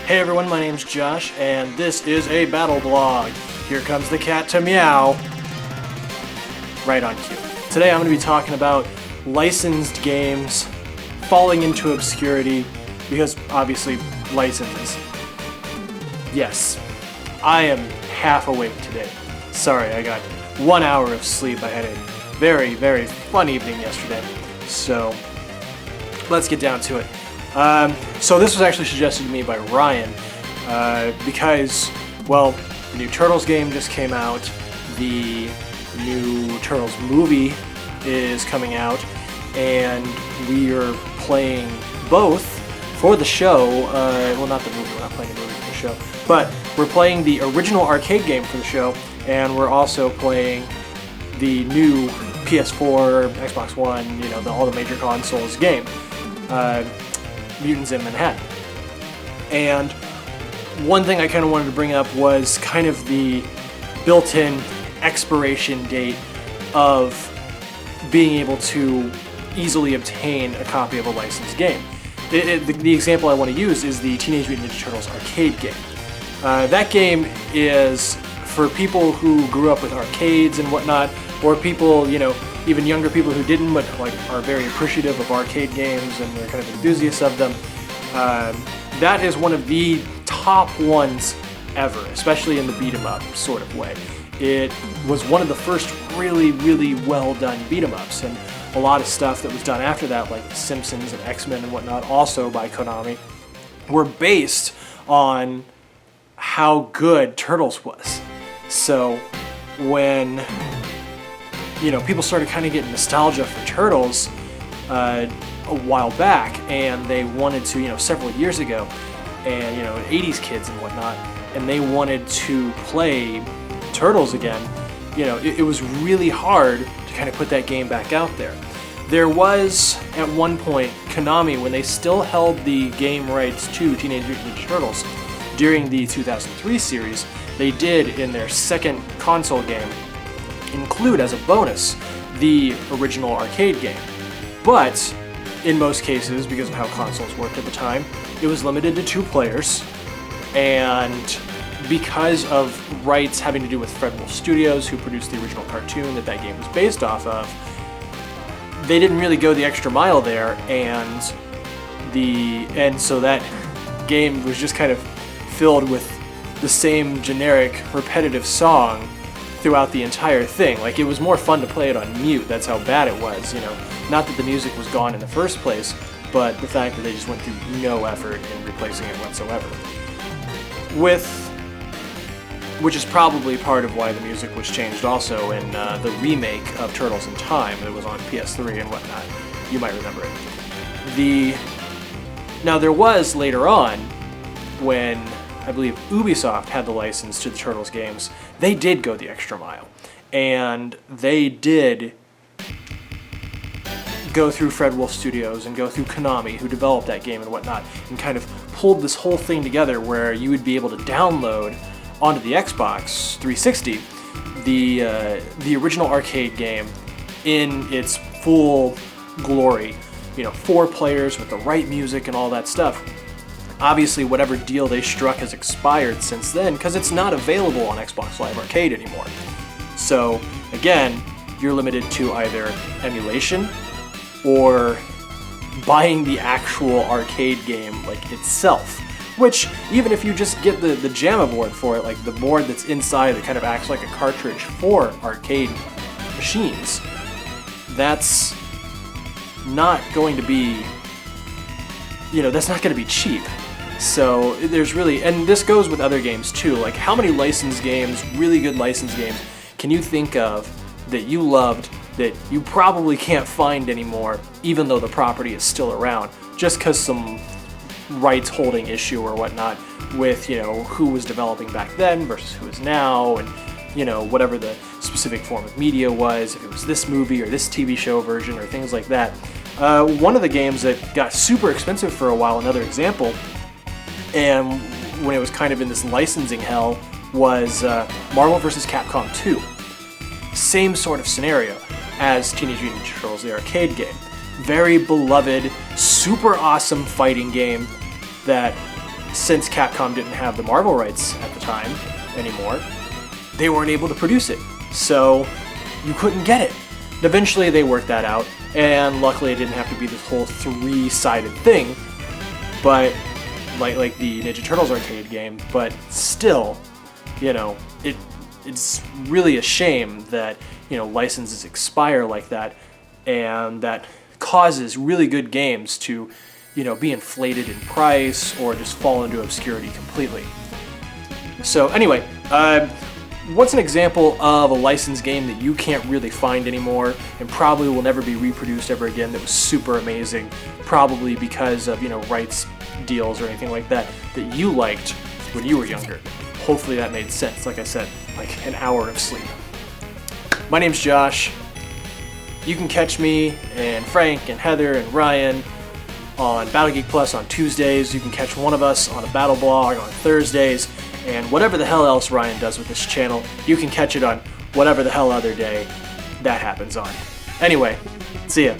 Hey everyone, my name's Josh, and this is a battle blog. Here comes the cat to meow. Right on cue. Today I'm going to be talking about licensed games falling into obscurity, because obviously licenses. Yes, I am half awake today. Sorry, I got 1 hour of sleep. I had a very, very fun evening yesterday. So, let's get down to it. So this was actually suggested to me by Ryan, because, well, the new Turtles game just came out, the new Turtles movie is coming out, and we are playing both for the show. Well, not the movie, we're not playing the movie for the show, but we're playing the original arcade game for the show, and we're also playing the new PS4, Xbox One, all the major consoles game. Mutants in Manhattan. And one thing I kind of wanted to bring up was kind of the built-in expiration date of being able to easily obtain a copy of a licensed game. The example I want to use is the Teenage Mutant Ninja Turtles arcade game. That game is for people who grew up with arcades and whatnot, or people, even younger people who didn't, but are very appreciative of arcade games and they're kind of enthusiasts of them. That is one of the top ones ever, especially in the beat-em-up sort of way. It was one of the first really, really well done beat-em-ups, and a lot of stuff that was done after that, like The Simpsons and X-Men and whatnot, also by Konami, were based on how good Turtles was. So when people started kind of getting nostalgia for Turtles a while back, and they wanted to, several years ago, and 80s kids and whatnot, and they wanted to play Turtles again, it was really hard to kind of put that game back out there. There was, at one point, Konami, when they still held the game rights to Teenage Mutant Ninja Turtles during the 2003 series, they did, in their second console game, include as a bonus the original arcade game. But in most cases, because of how consoles worked at the time, it was limited to 2 players, and because of rights having to do with Fred Wolf Studios, who produced the original cartoon that game was based off of, they didn't really go the extra mile there, and so that game was just kind of filled with the same generic, repetitive song throughout the entire thing. Like, it was more fun to play it on mute. That's how bad it was, Not that the music was gone in the first place, but the fact that they just went through no effort in replacing it whatsoever. Which is probably part of why the music was changed also in the remake of Turtles in Time that was on PS3 and whatnot. You might remember it. Now there was, later on, when I believe Ubisoft had the license to the Turtles games, they did go the extra mile. And they did go through Fred Wolf Studios and go through Konami, who developed that game and whatnot, and kind of pulled this whole thing together where you would be able to download onto the Xbox 360 the original arcade game in its full glory. 4 players with the right music and all that stuff. Obviously, whatever deal they struck has expired since then, because it's not available on Xbox Live Arcade anymore. So, again, you're limited to either emulation or buying the actual arcade game itself. Which, even if you just get the JAMA board for it, like the board that's inside that kind of acts like a cartridge for arcade machines, that's not going to be, that's not going to be cheap. So there's really, and this goes with other games too, like how many licensed games, really good licensed games, can you think of that you loved that you probably can't find anymore, even though the property is still around, just because some rights holding issue or whatnot with, who was developing back then versus who is now, and, whatever the specific form of media was, if it was this movie or this TV show version or things like that. One of the games that got super expensive for a while, another example, and when it was kind of in this licensing hell, was Marvel vs. Capcom 2. Same sort of scenario as Teenage Mutant Ninja Turtles, the arcade game. Very beloved, super awesome fighting game that since Capcom didn't have the Marvel rights at the time anymore, they weren't able to produce it. So you couldn't get it. Eventually they worked that out, and luckily it didn't have to be this whole three-sided thing, but like the Ninja Turtles arcade game, but still, you know, it's really a shame that, you know, licenses expire like that, and that causes really good games to, you know, be inflated in price or just fall into obscurity completely. So anyway, what's an example of a licensed game that you can't really find anymore and probably will never be reproduced ever again that was super amazing, probably because of, you know, rights deals or anything like that, that you liked when you were younger? Hopefully that made sense. Like I said, like an hour of sleep. My name's Josh. You can catch me and Frank and Heather and Ryan on Battle Geek Plus on Tuesdays. You can catch one of us on a battle blog on Thursdays. And whatever the hell else Ryan does with this channel, you can catch it on whatever the hell other day that happens on. Anyway, see ya.